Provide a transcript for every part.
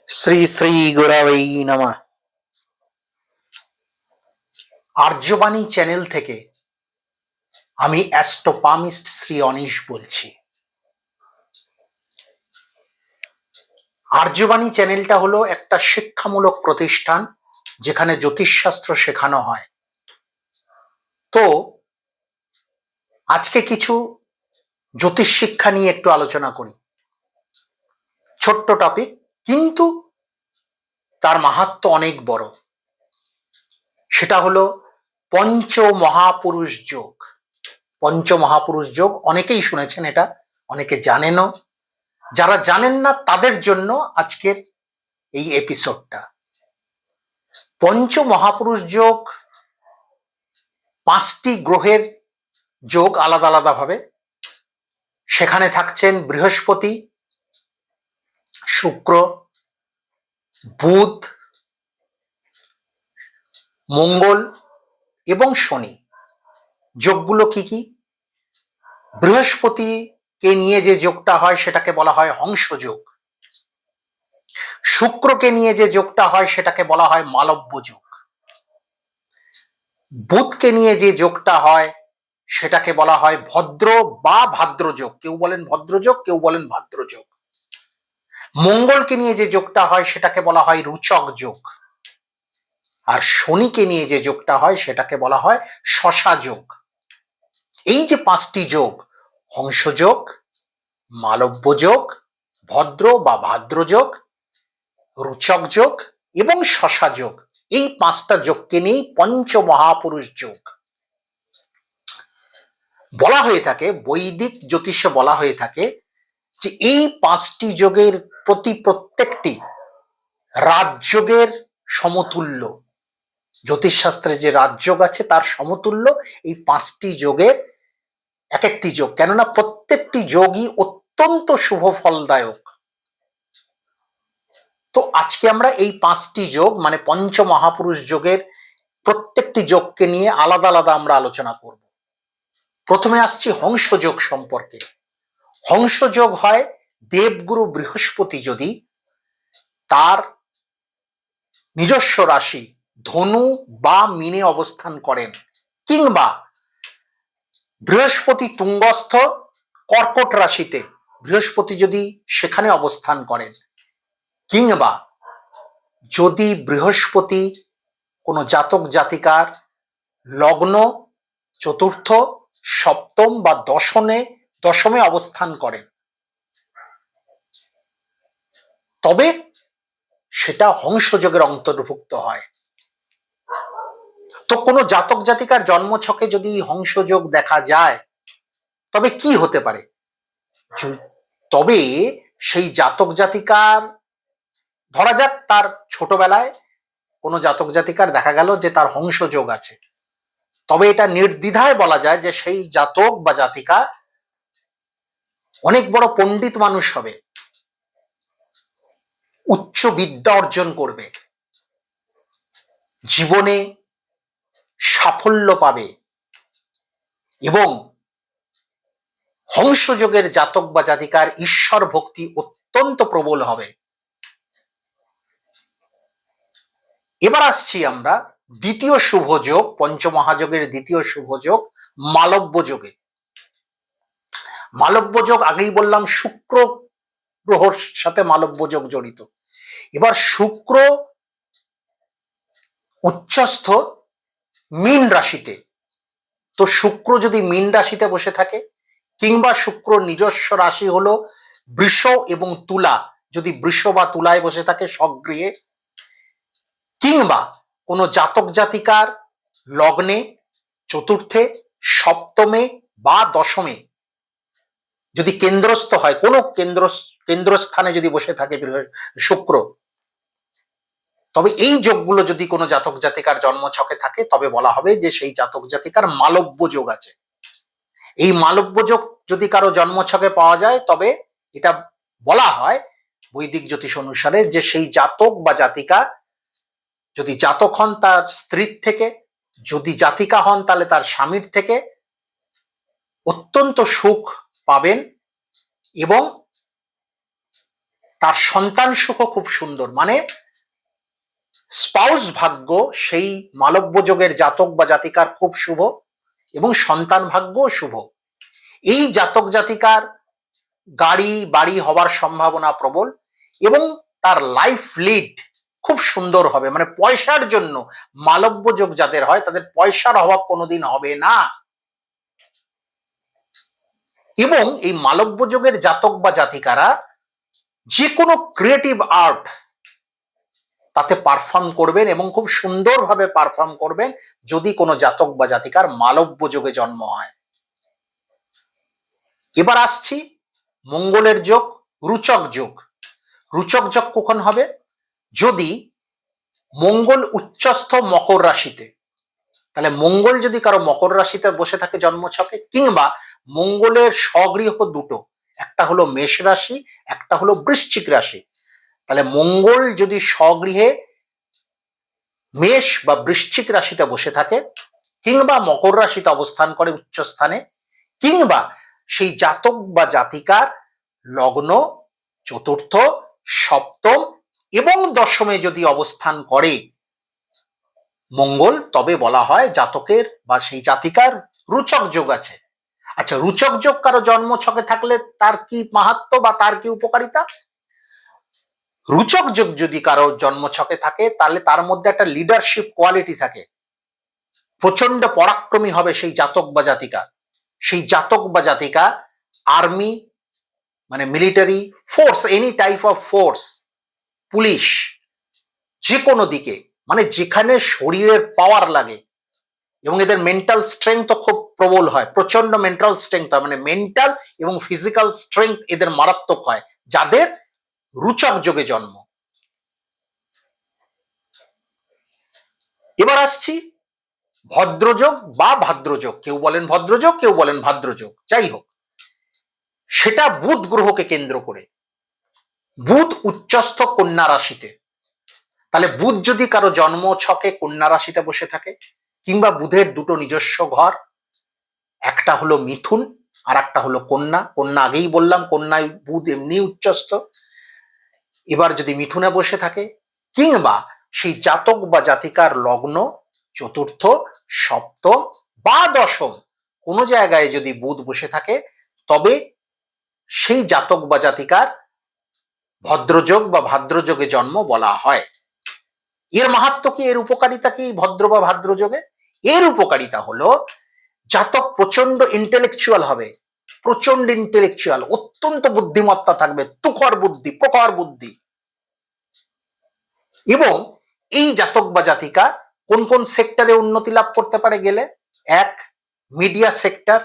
শ্রী শ্রী গুরবে নমঃ। আর্যবাণী চ্যানেল থেকে আমি অ্যাস্ট্রোপামিস্ট শ্রী অনিশ বলছি। আর্যবাণী চ্যানেলটা হলো একটা শিক্ষামূলক প্রতিষ্ঠান যেখানে জ্যোতিষশাস্ত্র শেখানো হয়। তো আজকে কিছু জ্যোতিষ শিক্ষা নিয়ে একটু আলোচনা করি। ছোট্ট টপিক, কিন্তু তার মাহাত্ম্য অনেক বড়। সেটা হলো পঞ্চমহাপুরুষ যোগ। পঞ্চমহাপুরুষ যোগ অনেকেই শুনেছেন, এটা অনেকে জানেনও। যারা জানেন না তাদের জন্য আজকের এই এপিসোডটা। পঞ্চমহাপুরুষ যোগ 5টি গ্রহের যোগ আলাদা আলাদা ভাবে। সেখানে থাকছেন বৃহস্পতি, শুক্র, বুধ, মঙ্গল এবং শনি। যোগগুলো কি কি? বৃহস্পতিকে নিয়ে যে যোগটা হয় সেটাকে বলা হয় হংস যোগ। শুক্রকে নিয়ে যে যোগটা হয় সেটাকে বলা হয় মালব্য যোগ। বুধকে নিয়ে যে যোগটা হয় সেটাকে বলা হয় ভদ্র বা ভাদ্র যোগ। কেউ বলেন ভদ্র যোগ, কেউ বলেন ভাদ্র যোগ। মঙ্গলকে নিয়ে যে যোগটা হয় সেটাকে বলা হয় রুচক যোগ। আর শনিকে নিয়ে যে যোগটা হয় সেটাকে বলা হয় শশা যোগ। এই যে 5টি যোগ, হংস যোগ, মালব্য যোগ, ভদ্র বা ভাদ্র যোগ, রুচক যোগ এবং শশা যোগ, এই 5টা যোগকে নিয়ে পঞ্চমহাপুরুষ যোগ বলা হয়ে থাকে। বৈদিক জ্যোতিষে বলা হয়ে থাকে যে এই 5টি যোগের প্রত্যেকটি রাজযোগের সমতুল্য। জ্যোতিষশাস্ত্রে যে রাজযোগ আছে তার সমতুল্য এই 5টি যোগের এক একটি যোগ, কেননা প্রত্যেকটি যোগই অত্যন্ত শুভ ফলদায়ক। তো আজকে আমরা এই 5টি যোগ মানে পঞ্চমহাপুরুষ যোগের প্রত্যেকটি যোগকে নিয়ে আলাদা আলাদা আমরা আলোচনা করব। প্রথমে আসছি হংস যোগ সম্পর্কে। হংস যোগ হয় দেবগুরু বৃহস্পতি যদি তার নিজস্ব রাশি ধনু বা মীনে অবস্থান করেন, কিংবা বৃহস্পতি তুঙ্গস্থ কর্কট রাশিতে বৃহস্পতি যদি সেখানে অবস্থান করেন, কিংবা যদি বৃহস্পতি কোনো জাতক জাতিকার লগ্ন চতুর্থ, সপ্তম বা দশমে অবস্থান করেন, তবে সেটা হংসযোগের অন্তর্ভুক্ত হয়। তো কোনো জাতক জাতিকার জন্মছকে যদি হংসযোগ দেখা যায় তবে কি হতে পারে? তবে সেই জাতক জাতিকার, ধরা যাক তার ছোটবেলায় কোনো জাতক জাতিকার দেখা গেল যে তার হংসযোগ আছে, তবে এটা নির্দ্বিধায় বলা যায় যে সেই জাতক বা জাতিকা অনেক বড় পণ্ডিত মানুষ হবে, উচ্চ বিদ্যা অর্জন করবে, জীবনে সাফল্য পাবে এবং হংসযোগের জাতক বা জাতিকার ঈশ্বর ভক্তি অত্যন্ত প্রবল হবে। এবার আসছি আমরা দ্বিতীয় শুভ যোগ, পঞ্চমহাযোগের দ্বিতীয় শুভ যোগ মালব্য যোগে। মালব্য যোগ আগেই বললাম শুক্র গ্রহর সাথে মালব্য যোগ জড়িত। এবার শুক্র উচ্চস্থ মীন রাশিতে, তো শুক্র যদি মীন রাশিতে বসে থাকে, কিংবা শুক্র নিজস্ব রাশি হলো বৃষ এবং তুলা, যদি বৃষ বা তুলায় বসে থাকে স্বগৃহে, কিংবা কোনো জাতক জাতিকার লগ্নে চতুর্থে, সপ্তমে বা দশমে যদি কেন্দ্রস্থ হয়, কোনো কেন্দ্রস্থানে যদি বসে থাকে শুক্র, তবে এই যোগগুলো যদি কোনো জাতক জাতিকার জন্মছকে থাকে তবে বলা হবে যে সেই জাতক জাতিকার মালব্য যোগ আছে। এই মালব্য যোগ যদি কারো জন্মছকে পাওয়া যায় তবে এটা বলা হয় বৈদিক জ্যোতিষ অনুসারে যে সেই জাতক বা জাতিকা, যদি জাতক হন তার স্ত্রীর থেকে, যদি জাতিকা হন তাহলে তার স্বামীর থেকে অত্যন্ত সুখ পাবেন এবং তার সন্তান সুখ খুব সুন্দর, মানে স্পাউস ভাগ্য সেই মালব্য যোগের জাতক বা জাতিকার খুব শুভ এবং সন্তান ভাগ্যও শুভ। এই জাতক জাতিকার গাড়ি বাড়ি হওয়ার সম্ভাবনা প্রবল এবং তার লাইফ লিড খুব সুন্দর হবে, মানে পয়সার জন্য মালব্য যোগ যাদের হয় তাদের পয়সার অভাব কোনোদিন হবে না। এবং এই মালব্য যোগের জাতক বা জাতিকারা যে কোনো ক্রিয়েটিভ আর্ট তাতে পারফর্ম করবেন এবং খুব সুন্দরভাবে পারফর্ম করবেন যদি কোনো জাতক বা জাতিকার মালব্য যোগে জন্ম হয়। এবার আসছি মঙ্গলের যোগ, রুচক যোগ। রুচক যোগ কখন হবে? যদি মঙ্গল উচ্চস্থ মকর রাশিতে, তাহলে মঙ্গল যদি কারো মকর রাশিতে বসে থাকে জন্মছকে, কিংবা মঙ্গলের স্বগৃহ দুটো, একটা হলো মেষ রাশি, একটা হলো বৃশ্চিক রাশি, তাহলে মঙ্গল যদি স্বগৃহে মেষ বা বৃশ্চিক রাশিতে বসে থাকে, কিংবা মকর রাশিতে অবস্থান করে উচ্চ স্থানে, কিংবা সেই জাতক বা জাতিকার লগ্ন চতুর্থ, সপ্তম এবং দশমে যদি অবস্থান করে মঙ্গল, তবে বলা হয় জাতকের বা সেই জাতিকার রুচক যোগ আছে। আচ্ছা, রুচক যোগ কারো জন্ম ছকে থাকলে তার কি মাহাত্ম্য বা তার কি উপকারিতা? রুচক যোগ যদি কারো জন্ম ছকে থাকে তাহলে তার মধ্যে একটা লিডারশিপ কোয়ালিটি থাকে, প্রচন্ড পরাক্রমী হবে সেই জাতক বা জাতিকা। সেই জাতক বা জাতিকা আর্মি মানে military force, any type of force, police, যে কোনো দিকে, মানে যেখানে শরীরের পাওয়ার লাগে এবং এদের মেন্টাল স্ট্রেংথ খুব প্রবল হয়, প্রচন্ড মেন্টাল স্ট্রেংথ হয়, মানে মেন্টাল এবং ফিজিক্যাল স্ট্রেংথ এদের মারাত্মক হয় যাদের রুচক যোগে জন্ম। এবার আসছি ভদ্রযোগ বা ভাদ্রযোগ, কেউ বলেন ভদ্রযোগ, কেউ বলেন ভাদ্রযোগ, যাই হোক, সেটা বুধ গ্রহকে কেন্দ্র করে। বুধ উচ্চস্থ কন্যা রাশিতে, তাহলে বুধ যদি কারো জন্ম ছকে কন্যা রাশিতে বসে থাকে, কিংবা বুধের দুটো নিজস্ব ঘর, একটা হলো মিথুন আর একটা হলো কন্যা। কন্যা আগেই বললাম, কন্যায় বুধ এমনি উচ্চস্থ। এবার যদি মিথুনে বসে থাকে, কিংবা সেই জাতক বা জাতিকার লগ্ন চতুর্থ, সপ্তম বা দশম কোনো জায়গায় যদি বুধ বসে থাকে, তবে সেই জাতক বা জাতিকার ভদ্রযোগ বা ভাদ্রযোগে জন্ম বলা হয়। এর মাহাত্ম্য কি, এর উপকারিতা কি ভদ্র বা ভাদ্রযোগে? এর উপকারিতা হলো জাতক প্রচন্ড ইন্টেলেকচুয়াল হবে, প্রচন্ড ইন্টেলেকচুয়াল, অত্যন্ত বুদ্ধিমত্তা থাকবে, তুখর বুদ্ধি, প্রখর বুদ্ধি। এবং এই জাতক বা জাতিকা কোন কোন সেক্টরে উন্নতি লাভ করতে পারে গেলে? এক, মিডিয়া সেক্টর।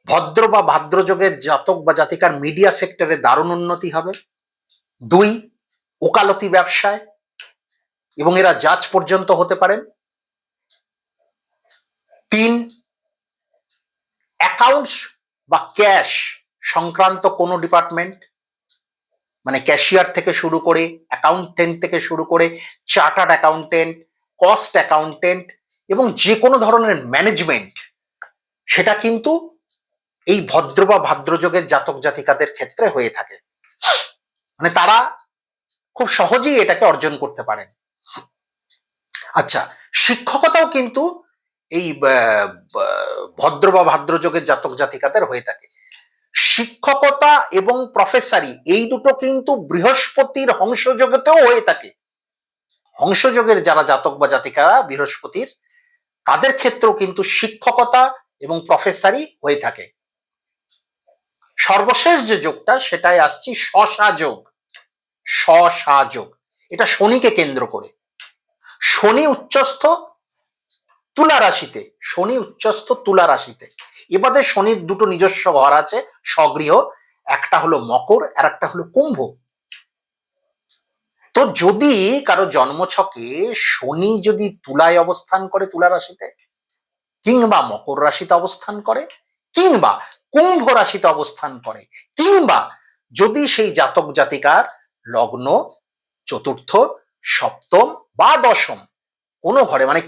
ভদ্র বা ভাদ্রযোগের জাতক বা জাতিকার মিডিয়া সেক্টরে দারুণ উন্নতি হবে। দুই, ওকালতি ব্যবসায়, এবং এরা জাজ পর্যন্ত হতে পারেন। তিন, অ্যাকাউন্টস বা ক্যাশ সংক্রান্ত কোনো ডিপার্টমেন্ট, মানে ক্যাশিয়ার থেকে শুরু করে, অ্যাকাউন্টেন্ট থেকে শুরু করে, চার্টার্ড অ্যাকাউন্টেন্ট, কস্ট অ্যাকাউন্টেন্ট এবং যে কোনো ধরনের ম্যানেজমেন্ট, সেটা কিন্তু এই ভদ্র বা ভাদ্রযোগের জাতক জাতিকাদের ক্ষেত্রে হয়ে থাকে, মানে তারা খুব সহজেই এটাকে অর্জন করতে পারেন। আচ্ছা, শিক্ষকতাও কিন্তু এই ভদ্র বা ভাদ্রযোগের জাতক জাতিকাদের হয়ে থাকে। শিক্ষকতা এবং প্রফেসরি এই দুটো কিন্তু বৃহস্পতির হংসযোগেতেও হয়ে থাকে। হংসযোগের যারা জাতক বা জাতিকারা বৃহস্পতির, তাদের ক্ষেত্রেও কিন্তু শিক্ষকতা এবং প্রফেসরি হয়ে থাকে। সর্বশেষ যে যোগটা সেটাই আসছি শশা যোগ। শশা যোগ, এটা শনিকে কেন্দ্র করে। শনি উচ্চস্থ তুলা রাশিতে, শনি উচ্চস্থ তুলা রাশিতে। এবারে শনির দুটো নিজস্ব ঘর আছে স্বগৃহ, একটা হলো মকর আর একটা হলো কুম্ভ। তো যদি কারো জন্মছকে শনি যদি তুলায় অবস্থান করে, তুলা রাশিতে, কিংবা মকর রাশিতে অবস্থান করে, কিংবা কুম্ভ রাশিতে অবস্থান করে, কিংবা যদি সেই জাতক জাতিকার লগ্ন চতুর্থ, সপ্তম বা দশম কোনো ঘরে, মানে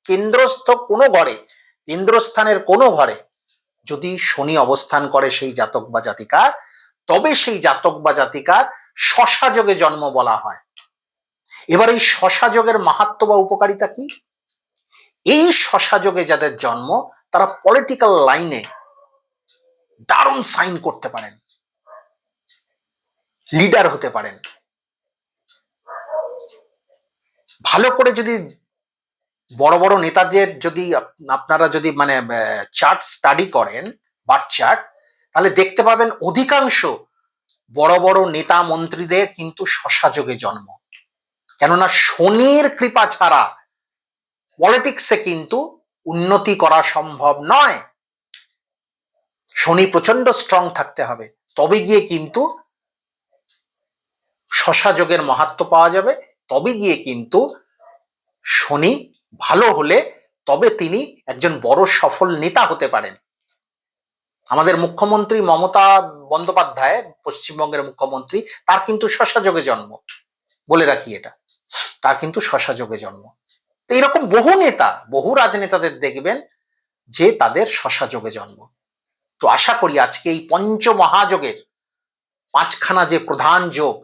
কেন্দ্রস্থ কোনো ঘরে, কেন্দ্রস্থানের কোনো ঘরে যদি শনি অবস্থান করে সেই জাতক বা জাতিকার, তবে সেই জাতক বা জাতিকার শশা যোগে জন্ম বলা হয়। এবার এই শশা যোগের মাহাত্ম্য বা উপকারিতা কি? এই শশা যোগে যাদের জন্ম তারা পলিটিক্যাল লাইনে দারুণ সাইন করতে পারেন, লিডার হতে পারেন। ভালো করে যদি বড় বড় নেতাদের যদি আপনারা যদি মানে চার্ট স্টাডি করেন, বার্থ চার্ট, তাহলে দেখতে পাবেন অধিকাংশ বড় বড় নেতা মন্ত্রীদের কিন্তু শশা যোগে জন্ম। কেননা শনির কৃপা ছাড়া পলিটিক্সে কিন্তু উন্নতি করা সম্ভব নয়। শনি প্রচন্ড স্ট্রং থাকতে হবে, তবে গিয়ে কিন্তু শশা যোগের মাহাত্ম্য পাওয়া যাবে, তবে গিয়ে কিন্তু শনি ভালো হলে তবে তিনি একজন বড় সফল নেতা হতে পারেন। আমাদের মুখ্যমন্ত্রী মমতা বন্দ্যোপাধ্যায়, পশ্চিমবঙ্গের মুখ্যমন্ত্রী, তার কিন্তু শশা যোগে জন্ম, বলে রাখি এটা, তার কিন্তু শশা যোগে জন্ম। তো এইরকম বহু নেতা, বহু রাজনেতাদের দেখবেন যে তাদের শশা যোগে জন্ম। তো আশা করি আজকে এই পঞ্চ মহাযোগের পাঁচখানা যে প্রধান যোগ,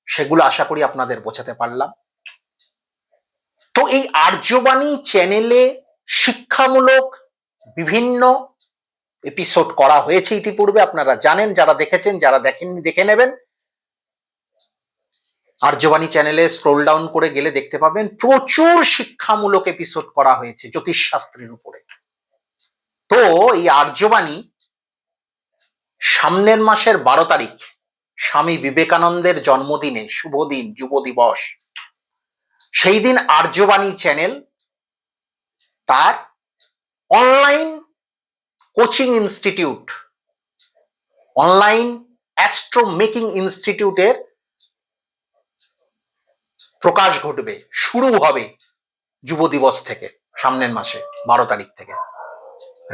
সেগুলো আশা করি আপনাদের বোঝাতে পারলাম। তো এই আর্যবাণী চ্যানেলে শিক্ষামূলক বিভিন্ন এপিসোড করা হয়েছে ইতিপূর্বে, আপনারা জানেন, যারা দেখেছেন, যারা দেখেননি দেখে নেবেন। আর্যবাণী চ্যানেলে স্ক্রোল ডাউন করে গেলে দেখতে পাবেন প্রচুর শিক্ষামূলক এপিসোড করা হয়েছে জ্যোতিষ শাস্ত্রের উপরে। তো এই আর্যবাণী সামনের মাসের 12 তারিখ স্বামী বিবেকানন্দের জন্মদিনে, শুভ দিন, যুব দিবস, সেই দিন আর্যবাণী চ্যানেল তার online coaching institute, online astro making ইনস্টিটিউটের প্রকাশ ঘটবে, শুরু হবে যুব দিবস থেকে, সামনের মাসে 12 তারিখ থেকে।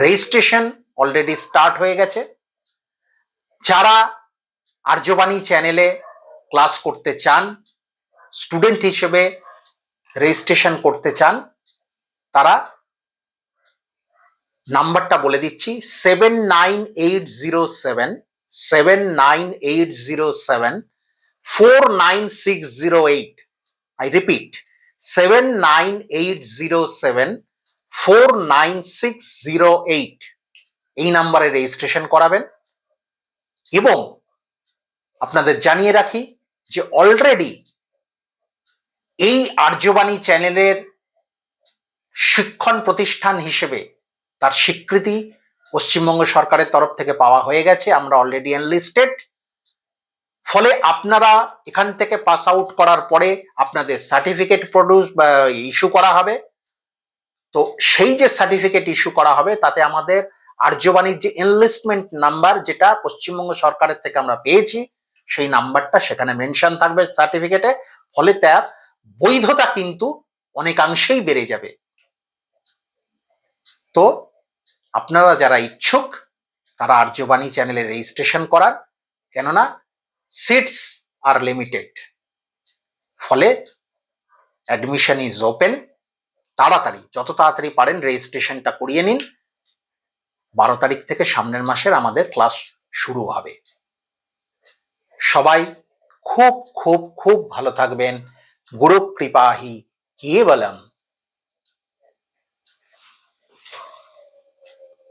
রেজিস্ট্রেশন অলরেডি স্টার্ট হয়ে গেছে। যারা আর্যবাণী চ্যানেলে ক্লাস করতে চান, স্টুডেন্ট হিসেবে রেজিস্ট্রেশন করতে চান, তারা নাম্বারটা বলে দিচ্ছি, 7980749608। I repeat, 7980749608 এই নাম্বারে রেজিস্ট্রেশন করাবেন। এবং আপনাদের জানিয়ে রাখি যে অলরেডি এই আর্যবাণী চ্যানেলের শিক্ষণ প্রতিষ্ঠান হিসেবে তার স্বীকৃতি পশ্চিমবঙ্গ সরকারের তরফ থেকে পাওয়া হয়ে গেছে। আমরা অলরেডি এনলিস্টেড। ফলে আপনারা এখান থেকে পাস আউট করার পরে আপনাদের সার্টিফিকেট প্রডিউস বা ইস্যু করা হবে। তো সেই যে সার্টিফিকেট ইস্যু করা হবে তাতে আমাদের আর্যবাণীর যে এনলিস্টমেন্ট নাম্বার, যেটা পশ্চিমবঙ্গ সরকারের থেকে আমরা পেয়েছি, সেই নাম্বারটা সেখানে মেনশন থাকবে সার্টিফিকেটে। ফলে তার বৈধতা কিন্তু অনেকাংশেই বেড়ে যাবে। তো আপনারা যারা ইচ্ছুক তারা আর্যবাণী চ্যানেলে রেজিস্ট্রেশন করান, কেননা সিটস আর লিমিটেড। ফলে অ্যাডমিশন ইজ ওপেন। তাড়াতাড়ি, যত তাড়াতাড়ি পারেন রেজিস্ট্রেশনটা করিয়ে নিন। 12 তারিখ থেকে সামনের মাসের আমাদের ক্লাস শুরু হবে। সবাই খুব খুব খুব ভালো থাকবেন। গুরু কৃপাহি কেবলম।